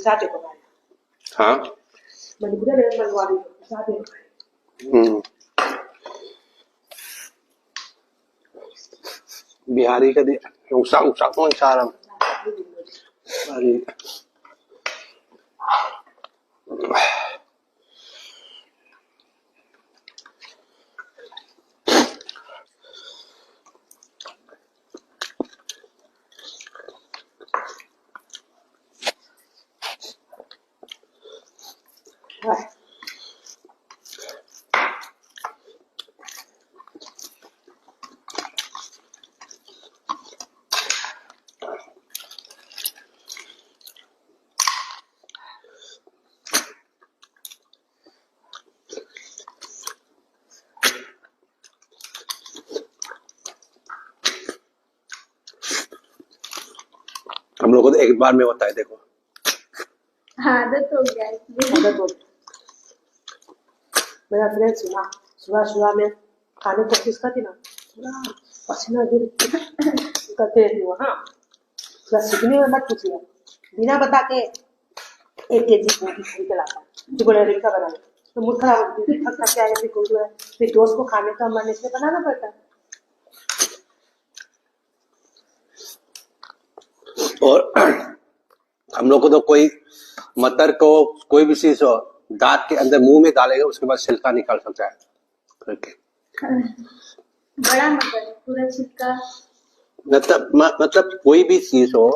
चाटे को भाई हाँ मणिपुर में मनवारी चाटे बिहारी का उसा कौन चारा अरे हम लोग को तो एक बार में होता है देखो आदत हो गया इसलिए आदत हो मेरा फ्रेंड सुबह सुबह में खाने को कोशिश करती ना थोड़ा पसीना गिर करते रहती हो हाँ थोड़ा सीखने में मत पूछिए बिना बता के 1 kg गोभी खरीद के लाता जो बोले रिक्शा बनाए तो मूड खराब होती है थक के आए फिर दोस्त को खाने का मन इसलिए बनाना पड़ता है और हम लोग को तो कोई मटर को कोई भी चीज हो दांत के अंदर मुंह में डालेगा उसके बाद छिलका निकाल सकता है करके बड़ा मटर पूरा छिलका मतलब कोई भी चीज हो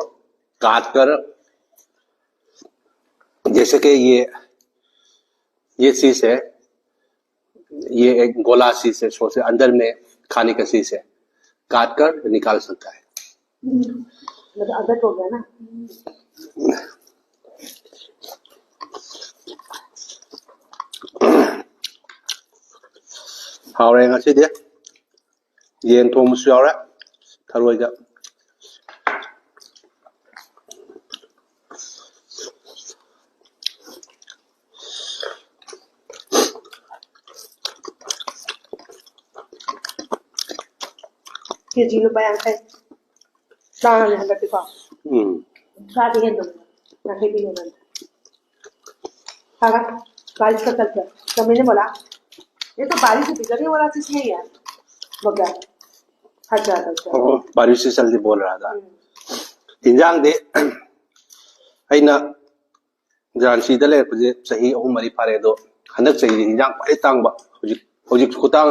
काट कर जैसे कि ये चीज है ये एक गोला चीज है सोचे अंदर में खाने का चीज है काट कर निकाल सकता है मतलब आदत हो गया ना 하오랭 하시디 yen thomsu yaure tharoiga kg lupa yang kai sana ni hendak dipa saat ini dong nak hebi dengan अगर बारिश का चलता है तो मैंने बोला ये तो बारिश से बिगड़ने वाला चीज नहीं है बगैर बारिश से जल्दी बोल रहा था इंजांग दे अना झांसी लेरपे चाही 3 4 फारे दो हंदक चाही इंजांग पाई तांग खुतांग